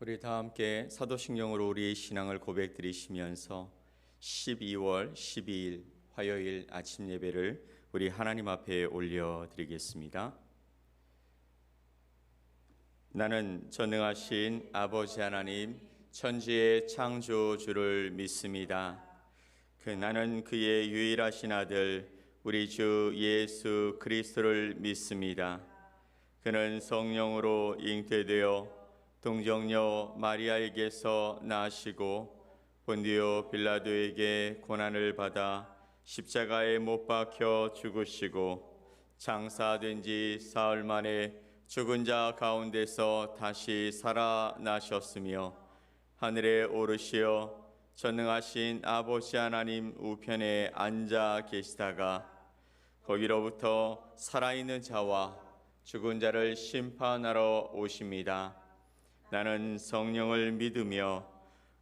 우리 다 함께 사도신경으로 우리의 신앙을 고백드리시면서 12월 12일 화요일 아침 예배를 우리 하나님 앞에 올려드리겠습니다. 나는 전능하신 아버지 하나님 천지의 창조주를 믿습니다. 나는 그의 유일하신 아들 우리 주 예수 그리스도를 믿습니다. 그는 성령으로 잉태되어 동정녀 마리아에게서 나시고 본디오 빌라도에게 고난을 받아 십자가에 못 박혀 죽으시고 장사된 지 사흘 만에 죽은 자 가운데서 다시 살아나셨으며 하늘에 오르시어 전능하신 아버지 하나님 우편에 앉아 계시다가 거기로부터 살아있는 자와 죽은 자를 심판하러 오십니다. 나는 성령을 믿으며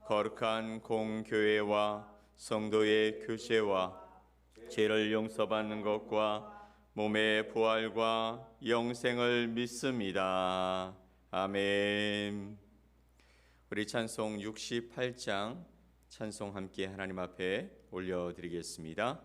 거룩한 공교회와 성도의 교제와 죄를 용서받는 것과 몸의 부활과 영생을 믿습니다. 아멘. 우리 찬송 68장 찬송 함께 하나님 앞에 올려드리겠습니다.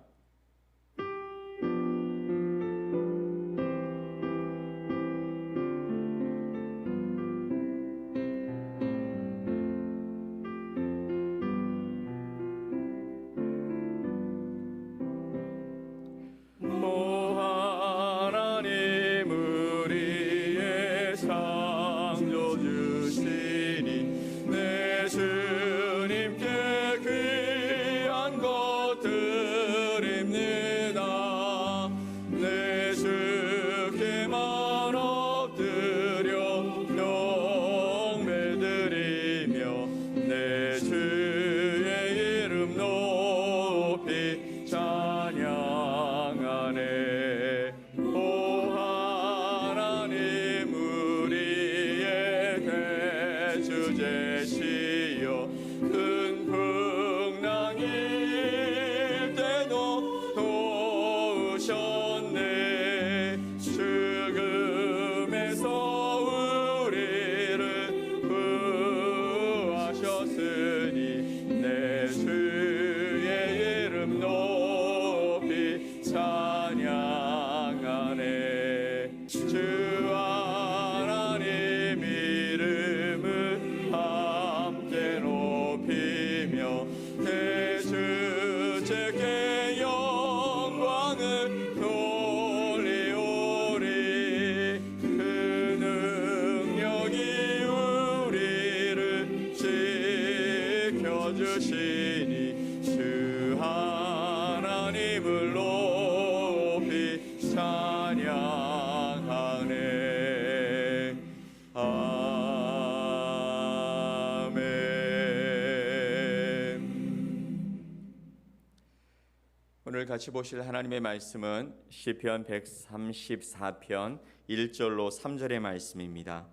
오늘 같이 보실 하나님의 말씀은 시편 134편 1절로 3절의 말씀입니다.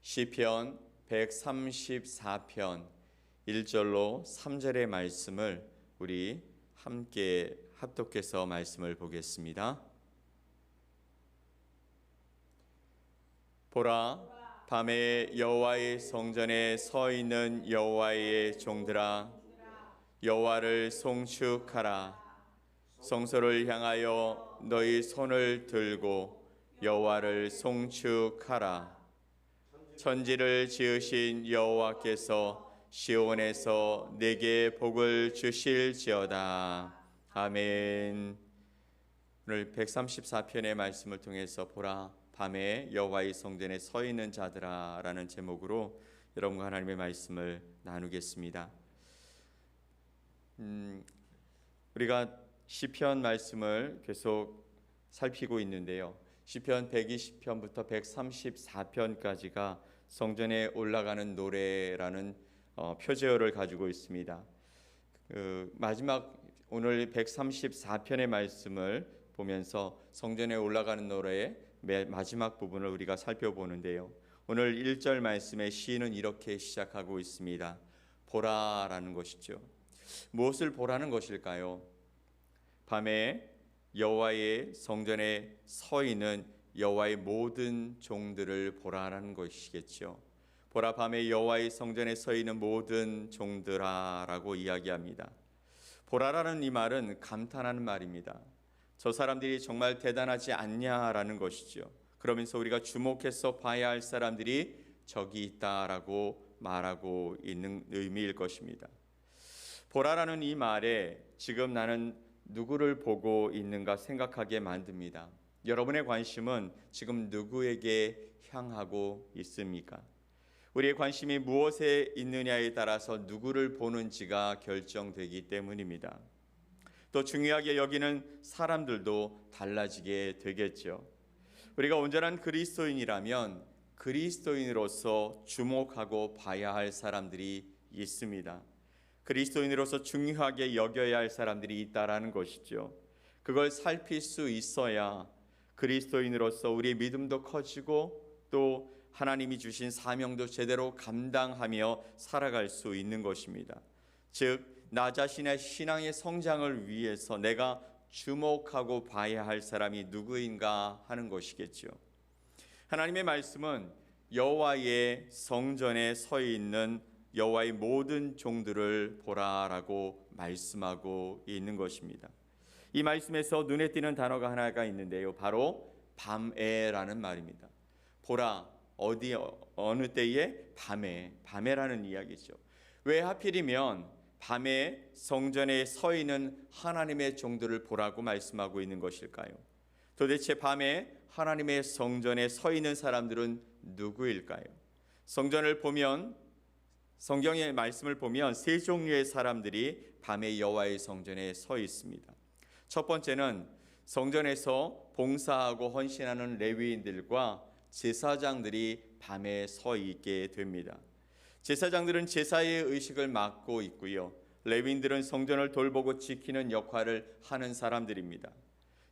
시편 134편 1절로 3절의 말씀을 우리 함께 합독해서 말씀을 보겠습니다. 보라, 밤에 여호와의 성전에 서 있는 여호와의 종들아, 여호와를 송축하라. 성소를 향하여 너희 손을 들고 여호와를 송축하라. 천지를 지으신 여호와께서 시온에서 내게 복을 주실지어다. 아멘. 오늘 134편의 말씀을 통해서 보라, 밤에 여호와의 성전에 서 있는 자들아 라는 제목으로 여러분과 하나님의 말씀을 나누겠습니다. 우리가 시편 말씀을 계속 살피고 있는데요. 시편 120편부터 134편까지가 성전에 올라가는 노래라는 표제어를 가지고 있습니다. 마지막 오늘 134편의 말씀을 보면서 성전에 올라가는 노래의 마지막 부분을 우리가 살펴보는데요. 오늘 1절 말씀의 시인은 이렇게 시작하고 있습니다. 보라라는 것이죠. 무엇을 보라는 것일까요? 밤에 여호와의 성전에 서 있는 여호와의 모든 종들을 보라라는 것이겠죠. 보라, 밤에 여호와의 성전에 서 있는 모든 종들아라고 이야기합니다. 보라라는 이 말은 감탄하는 말입니다. 저 사람들이 정말 대단하지 않냐라는 것이죠. 그러면서 우리가 주목해서 봐야 할 사람들이 저기 있다라고 말하고 있는 의미일 것입니다. 보라라는 이 말에 지금 나는 누구를 보고 있는가 생각하게 만듭니다. 여러분의 관심은 지금 누구에게 향하고 있습니까? 우리의 관심이 무엇에 있느냐에 따라서 누구를 보는지가 결정되기 때문입니다. 또 중요하게 여기는 사람들도 달라지게 되겠죠. 우리가 온전한 그리스도인이라면 그리스도인으로서 주목하고 봐야 할 사람들이 있습니다. 그리스도인으로서 중요하게 여겨야 할 사람들이 있다라는 것이죠. 그걸 살필 수 있어야 그리스도인으로서 우리의 믿음도 커지고 또 하나님이 주신 사명도 제대로 감당하며 살아갈 수 있는 것입니다. 즉, 나 자신의 신앙의 성장을 위해서 내가 주목하고 봐야 할 사람이 누구인가 하는 것이겠죠. 하나님의 말씀은 여호와의 성전에 서 있는 여호와의 모든 종들을 보라라고 말씀하고 있는 것입니다. 이 말씀에서 눈에 띄는 단어가 하나가 있는데요. 바로 밤에라는 말입니다. 보라, 어디 어느 때에? 밤에라는 이야기죠. 왜 하필이면 밤에 성전에 서 있는 하나님의 종들을 보라고 말씀하고 있는 것일까요? 도대체 밤에 하나님의 성전에 서 있는 사람들은 누구일까요? 성전을 보면, 성경의 말씀을 보면 세 종류의 사람들이 밤에 여호와의 성전에 서 있습니다. 첫 번째는 성전에서 봉사하고 헌신하는 레위인들과 제사장들이 밤에 서 있게 됩니다. 제사장들은 제사의 의식을 맡고 있고요. 레위인들은 성전을 돌보고 지키는 역할을 하는 사람들입니다.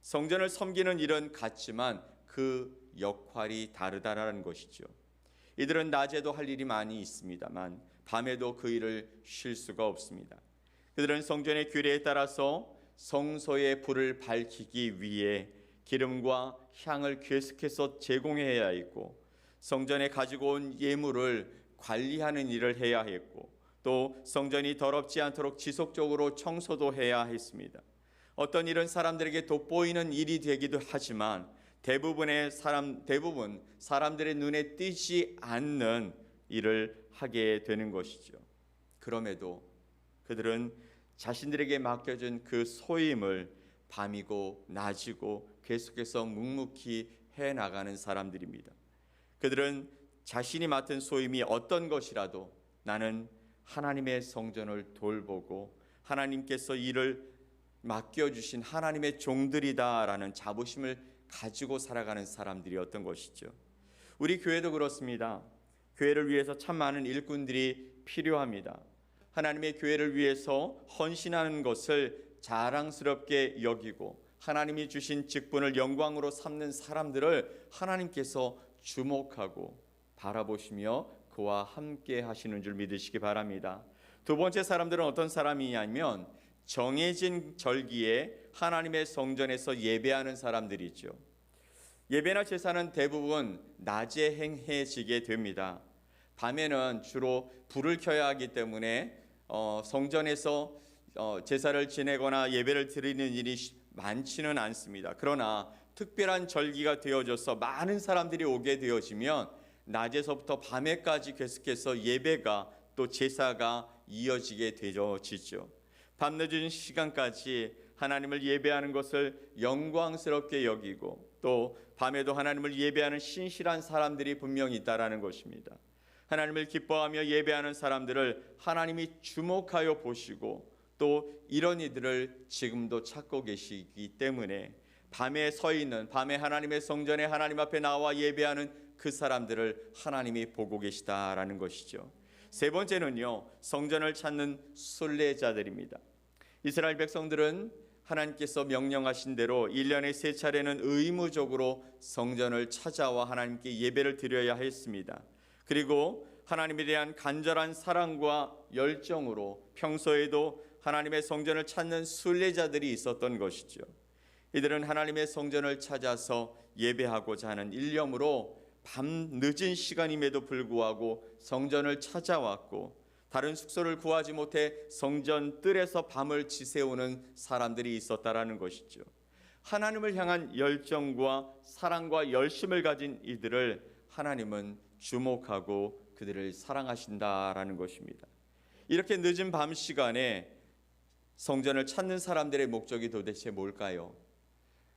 성전을 섬기는 일은 같지만 그 역할이 다르다라는 것이죠. 이들은 낮에도 할 일이 많이 있습니다만 밤에도 그 일을 쉴 수가 없습니다. 그들은 성전의 규례에 따라서 성소의 불을 밝히기 위해 기름과 향을 계속해서 제공해야 했고, 성전에 가지고 온 예물을 관리하는 일을 해야 했고, 또 성전이 더럽지 않도록 지속적으로 청소도 해야 했습니다. 어떤 일은 사람들에게 돋보이는 일이 되기도 하지만 대부분 사람들의 눈에 띄지 않는 일을 하게 되는 것이죠. 그럼에도 그들은 자신들에게 맡겨진 그 소임을 밤이고 낮이고 계속해서 묵묵히 해나가는 사람들입니다. 그들은 자신이 맡은 소임이 어떤 것이라도 나는 하나님의 성전을 돌보고 하나님께서 이를 맡겨주신 하나님의 종들이다라는 자부심을 가지고 살아가는 사람들이었던 것이죠. 우리 교회도 그렇습니다. 교회를 위해서 참 많은 일꾼들이 필요합니다. 하나님의 교회를 위해서 헌신하는 것을 자랑스럽게 여기고 하나님이 주신 직분을 영광으로 삼는 사람들을 하나님께서 주목하고 바라보시며 그와 함께 하시는 줄 믿으시기 바랍니다. 두 번째 사람들은 어떤 사람이냐면 정해진 절기에 하나님의 성전에서 예배하는 사람들이죠. 예배나 제사는 대부분 낮에 행해지게 됩니다. 밤에는 주로 불을 켜야 하기 때문에 성전에서 제사를 지내거나 예배를 드리는 일이 많지는 않습니다. 그러나 특별한 절기가 되어져서 많은 사람들이 오게 되어지면 낮에서부터 밤에까지 계속해서 예배가 또 제사가 이어지게 되어지죠. 밤늦은 시간까지 하나님을 예배하는 것을 영광스럽게 여기고 또 밤에도 하나님을 예배하는 신실한 사람들이 분명히 있다라는 것입니다. 하나님을 기뻐하며 예배하는 사람들을 하나님이 주목하여 보시고 또 이런 이들을 지금도 찾고 계시기 때문에 밤에 서 있는, 밤에 하나님의 성전에 하나님 앞에 나와 예배하는 그 사람들을 하나님이 보고 계시다라는 것이죠. 세 번째는요, 성전을 찾는 순례자들입니다. 이스라엘 백성들은 하나님께서 명령하신 대로 1년에 3차례는 의무적으로 성전을 찾아와 하나님께 예배를 드려야 했습니다. 그리고 하나님에 대한 간절한 사랑과 열정으로 평소에도 하나님의 성전을 찾는 순례자들이 있었던 것이죠. 이들은 하나님의 성전을 찾아서 예배하고자 하는 일념으로 밤 늦은 시간임에도 불구하고 성전을 찾아왔고 다른 숙소를 구하지 못해 성전 뜰에서 밤을 지새우는 사람들이 있었다라는 것이죠. 하나님을 향한 열정과 사랑과 열심을 가진 이들을 하나님은 주목하고 그들을 사랑하신다라는 것입니다. 이렇게 늦은 밤 시간에 성전을 찾는 사람들의 목적이 도대체 뭘까요?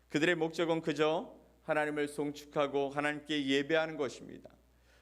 그들의 목적은 그저 하나님을 송축하고 하나님께 예배하는 것입니다.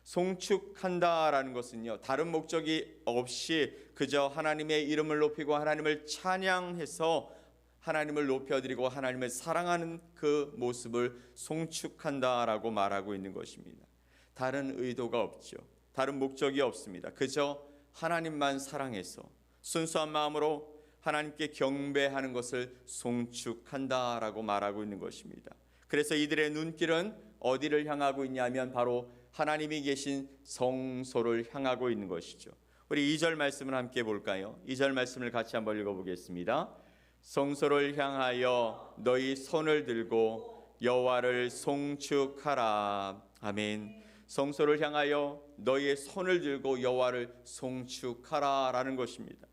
송축한다라는 것은요, 다른 목적이 없이 그저 하나님의 이름을 높이고 하나님을 찬양해서 하나님을 높여드리고 하나님을 사랑하는 그 모습을 송축한다라고 말하고 있는 것입니다. 다른 의도가 없죠. 다른 목적이 없습니다. 그저 하나님만 사랑해서 순수한 마음으로 하나님께 경배하는 것을 송축한다라고 말하고 있는 것입니다. 그래서 이들의 눈길은 어디를 향하고 있냐면 바로 하나님이 계신 성소를 향하고 있는 것이죠. 우리 2절 말씀을 함께 볼까요? 2절 말씀을 같이 한번 읽어보겠습니다. 성소를 향하여 너희 손을 들고 여호와를 송축하라. 아멘. 성소를 향하여 너희의 손을 들고 여호와를 송축하라라는 것입니다.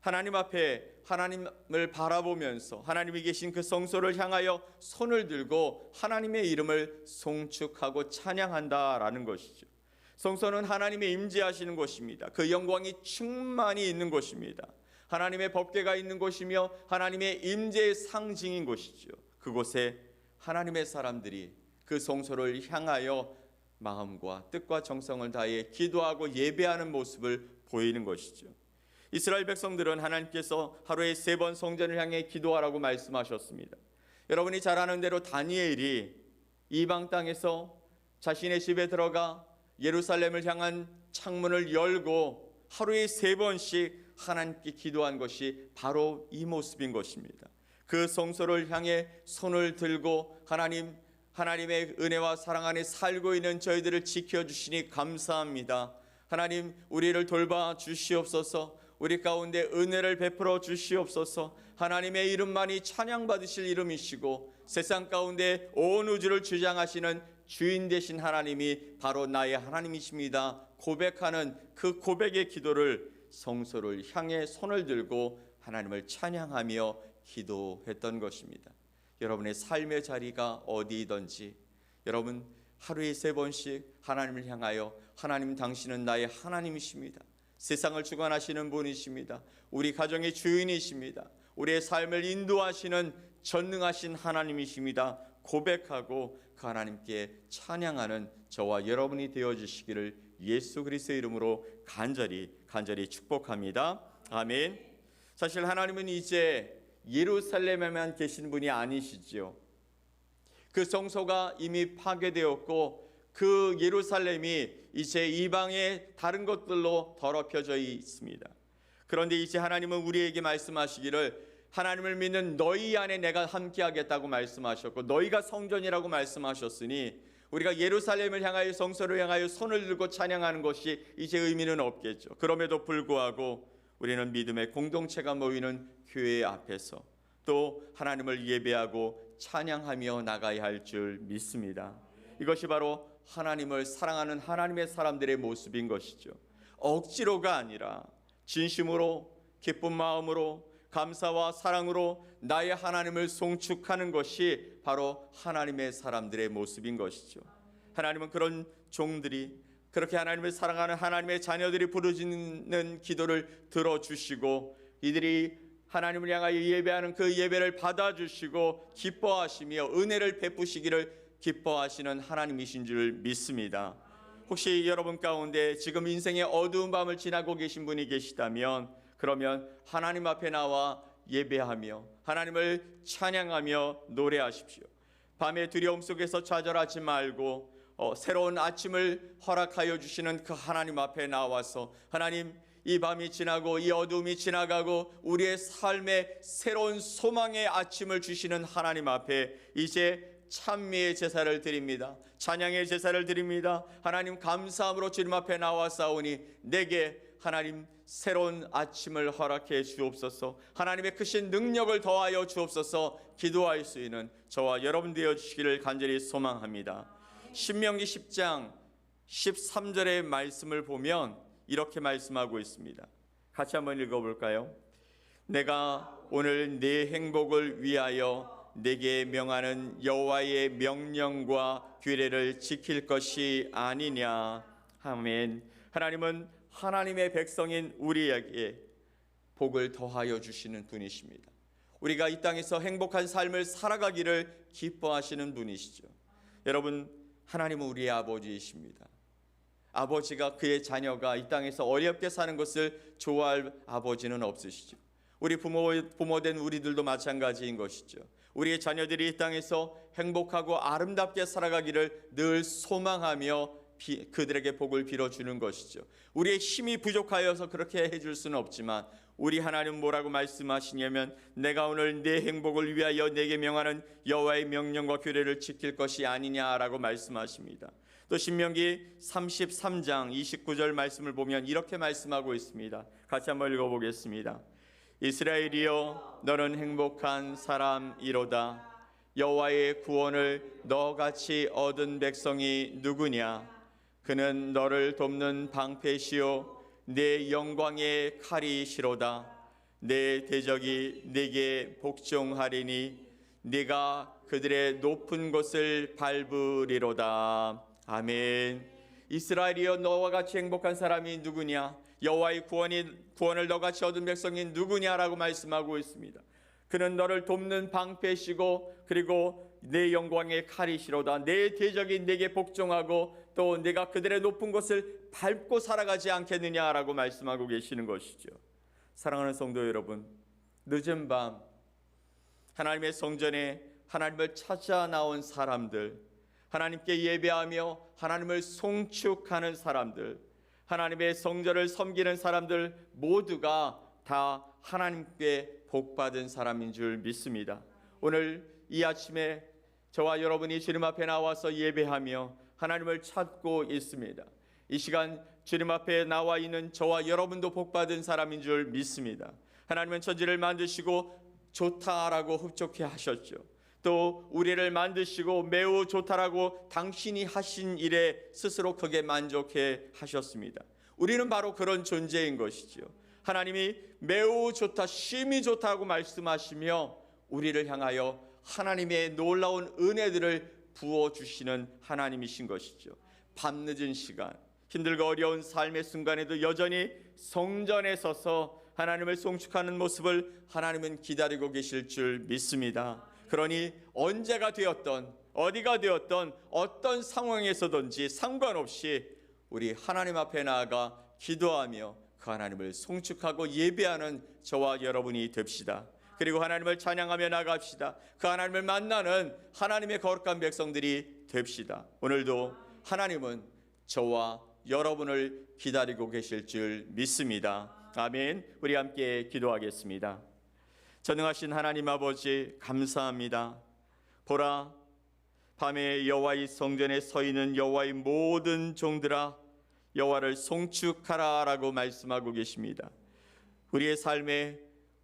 하나님 앞에 하나님을 바라보면서 하나님이 계신 그 성소를 향하여 손을 들고 하나님의 이름을 송축하고 찬양한다라는 것이죠. 성소는 하나님의 임재하시는 곳입니다. 그 영광이 충만히 있는 곳입니다. 하나님의 법궤가 있는 곳이며 하나님의 임재의 상징인 곳이죠. 그곳에 하나님의 사람들이 그 성소를 향하여 마음과 뜻과 정성을 다해 기도하고 예배하는 모습을 보이는 것이죠. 이스라엘 백성들은 하나님께서 하루에 3번 성전을 향해 기도하라고 말씀하셨습니다. 여러분이 잘 아는 대로 다니엘이 이방 땅에서 자신의 집에 들어가 예루살렘을 향한 창문을 열고 하루에 3번씩 하나님께 기도한 것이 바로 이 모습인 것입니다. 그 성소를 향해 손을 들고 하나님의 은혜와 사랑 안에 살고 있는 저희들을 지켜주시니 감사합니다. 하나님, 우리를 돌봐 주시옵소서. 우리 가운데 은혜를 베풀어 주시옵소서. 하나님의 이름만이 찬양받으실 이름이시고 세상 가운데 온 우주를 주장하시는 주인 되신 하나님이 바로 나의 하나님이십니다. 고백하는 그 고백의 기도를 성소를 향해 손을 들고 하나님을 찬양하며 기도했던 것입니다. 여러분의 삶의 자리가 어디이든지 여러분 하루에 3번씩 하나님을 향하여 하나님, 당신은 나의 하나님이십니다. 세상을 주관하시는 분이십니다. 우리 가정의 주인이십니다. 우리의 삶을 인도하시는 전능하신 하나님이십니다. 고백하고 그 하나님께 찬양하는 저와 여러분이 되어주시기를 예수 그리스도의 이름으로 간절히 축복합니다. 아멘. 사실 하나님은 이제 예루살렘에만 계신 분이 아니시죠. 그 성소가 이미 파괴되었고 그 예루살렘이 이제 이방의 다른 것들로 더럽혀져 있습니다. 그런데 이제 하나님은 우리에게 말씀하시기를 하나님을 믿는 너희 안에 내가 함께하겠다고 말씀하셨고 너희가 성전이라고 말씀하셨으니 우리가 예루살렘을 향하여 성소를 향하여 손을 들고 찬양하는 것이 이제 의미는 없겠죠. 그럼에도 불구하고 우리는 믿음의 공동체가 모이는 교회 앞에서 또 하나님을 예배하고 찬양하며 나가야 할 줄 믿습니다. 이것이 바로 하나님을 사랑하는 하나님의 사람들의 모습인 것이죠. 억지로가 아니라 진심으로 기쁜 마음으로 감사와 사랑으로 나의 하나님을 송축하는 것이 바로 하나님의 사람들의 모습인 것이죠. 하나님은 그런 종들이 그렇게 하나님을 사랑하는 하나님의 자녀들이 부르짖는 기도를 들어주시고 이들이 하나님을 향하여 예배하는 그 예배를 받아주시고 기뻐하시며 은혜를 베푸시기를 기뻐하시는 하나님이신 줄 믿습니다. 혹시 여러분 가운데 지금 인생의 어두운 밤을 지나고 계신 분이 계시다면 그러면 하나님 앞에 나와 예배하며 하나님을 찬양하며 노래하십시오. 밤의 두려움 속에서 좌절하지 말고 새로운 아침을 허락하여 주시는 그 하나님 앞에 나와서 하나님, 이 밤이 지나고 이 어둠이 지나가고 우리의 삶에 새로운 소망의 아침을 주시는 하나님 앞에 이제 찬미의 제사를 드립니다. 찬양의 제사를 드립니다. 하나님, 감사함으로 주님 앞에 나와싸우니 내게 하나님 새로운 아침을 허락해 주옵소서. 하나님의 크신 능력을 더하여 주옵소서. 기도할 수 있는 저와 여러분 되어 주시기를 간절히 소망합니다. 신명기 10장 13절의 말씀을 보면 이렇게 말씀하고 있습니다. 같이 한번 읽어볼까요? 내가 오늘 네 행복을 위하여 네게 명하는 여호와의 명령과 규례를 지킬 것이 아니냐. 아멘. 하나님은 하나님의 백성인 우리에게 복을 더하여 주시는 분이십니다. 우리가 이 땅에서 행복한 삶을 살아가기를 기뻐하시는 분이시죠. 여러분, 하나님은 우리의 아버지이십니다. 아버지가 그의 자녀가 이 땅에서 어렵게 사는 것을 좋아할 아버지는 없으시죠. 우리 부모된 우리들도 마찬가지인 것이죠. 우리의 자녀들이 이 땅에서 행복하고 아름답게 살아가기를 늘 소망하며 그들에게 복을 빌어주는 것이죠. 우리의 힘이 부족하여서 그렇게 해줄 수는 없지만 우리 하나님 뭐라고 말씀하시냐면 내가 오늘 내 행복을 위하여 내게 명하는 여호와의 명령과 규례를 지킬 것이 아니냐라고 말씀하십니다. 또 신명기 33장 29절 말씀을 보면 이렇게 말씀하고 있습니다. 같이 한번 읽어보겠습니다. 이스라엘이여 너는 행복한 사람이로다. 여호와의 구원을 너같이 얻은 백성이 누구냐. 그는 너를 돕는 방패시요 내 영광의 칼이시로다. 내 대적이 네게 복종하리니 네가 그들의 높은 곳을 밟으리로다. 아멘. 이스라엘이여 너와 같이 행복한 사람이 누구냐. 여호와의 구원을 너같이 얻은 백성이 누구냐라고 말씀하고 있습니다. 그는 너를 돕는 방패시고 그리고 내 영광의 칼이시로다. 내 대적이 네게 복종하고 또 네가 그들의 높은 곳을 밟고 살아가지 않겠느냐라고 말씀하고 계시는 것이죠. 사랑하는 성도 여러분, 늦은 밤 하나님의 성전에 하나님을 찾아 나온 사람들, 하나님께 예배하며 하나님을 송축하는 사람들, 하나님의 성전을 섬기는 사람들 모두가 다 하나님께 복받은 사람인 줄 믿습니다. 오늘 이 아침에 저와 여러분이 주님 앞에 나와서 예배하며 하나님을 찾고 있습니다. 이 시간 주님 앞에 나와 있는 저와 여러분도 복받은 사람인 줄 믿습니다. 하나님은 천지를 만드시고 좋다라고 흡족해 하셨죠. 또 우리를 만드시고 매우 좋다라고 당신이 하신 일에 스스로 크게 만족해 하셨습니다. 우리는 바로 그런 존재인 것이죠. 하나님이 매우 좋다, 심히 좋다고 말씀하시며 우리를 향하여 하나님의 놀라운 은혜들을 부어주시는 하나님이신 것이죠. 밤늦은 시간, 힘들고 어려운 삶의 순간에도 여전히 성전에 서서 하나님을 송축하는 모습을 하나님은 기다리고 계실 줄 믿습니다. 그러니 언제가 되었던 어디가 되었던 어떤 상황에서든지 상관없이 우리 하나님 앞에 나아가 기도하며 그 하나님을 송축하고 예배하는 저와 여러분이 됩시다. 그리고 하나님을 찬양하며 나갑시다. 그 하나님을 만나는 하나님의 거룩한 백성들이 됩시다. 오늘도 하나님은 저와 여러분을 기다리고 계실 줄 믿습니다. 아멘. 우리 함께 기도하겠습니다. 전능하신 하나님 아버지 감사합니다. 보라, 밤에 여호와의 성전에 서 있는 여호와의 모든 종들아 여호와를 송축하라라고 말씀하고 계십니다. 우리의 삶에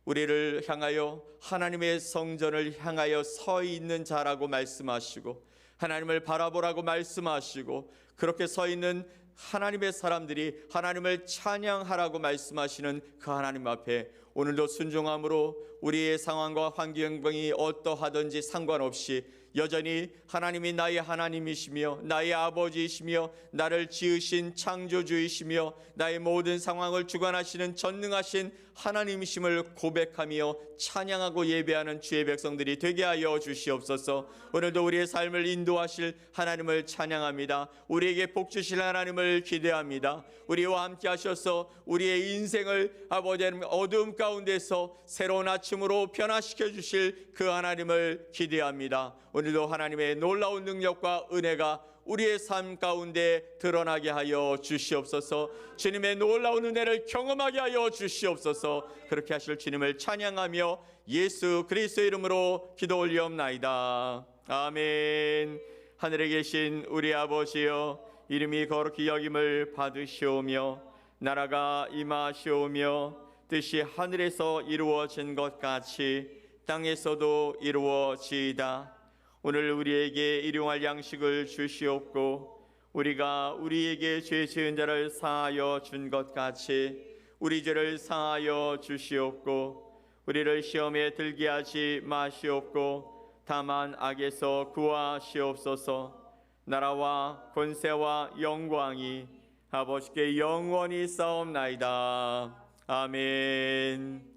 우리를 향하여 하나님의 성전을 향하여 서 있는 자라고 말씀하시고 하나님을 바라보라고 말씀하시고 그렇게 서 있는 하나님의 사람들이 하나님을 찬양하라고 말씀하시는 그 하나님 앞에 오늘도 순종함으로 우리의 상황과 환경이 어떠하든지 상관없이 여전히 하나님이 나의 하나님이시며 나의 아버지이시며 나를 지으신 창조주이시며 나의 모든 상황을 주관하시는 전능하신 하나님이심을 고백하며 찬양하고 예배하는 주의 백성들이 되게 하여 주시옵소서. 오늘도 우리의 삶을 인도하실 하나님을 찬양합니다. 우리에게 복 주실 하나님을 기대합니다. 우리와 함께 하셔서 우리의 인생을 아버지 하나님 어두움 가운데서 새로운 아침으로 변화시켜 주실 그 하나님을 기대합니다. 오늘도 하나님의 놀라운 능력과 은혜가 우리의 삶 가운데 드러나게 하여 주시옵소서. 주님의 놀라운 은혜를 경험하게 하여 주시옵소서. 그렇게 하실 주님을 찬양하며 예수 그리스도의 이름으로 기도 올리옵나이다. 아멘. 하늘에 계신 우리 아버지여, 이름이 거룩히 여김을 받으시오며 나라가 임하시오며 뜻이 하늘에서 이루어진 것 같이 땅에서도 이루어지이다. 오늘 우리에게 일용할 양식을 주시옵고 우리가 우리에게 죄 지은 자를 사하여 준 것 같이 우리 죄를 사하여 주시옵고 우리를 시험에 들게 하지 마시옵고 다만 악에서 구하시옵소서. 나라와 권세와 영광이 아버지께 영원히 싸움나이다. 아멘.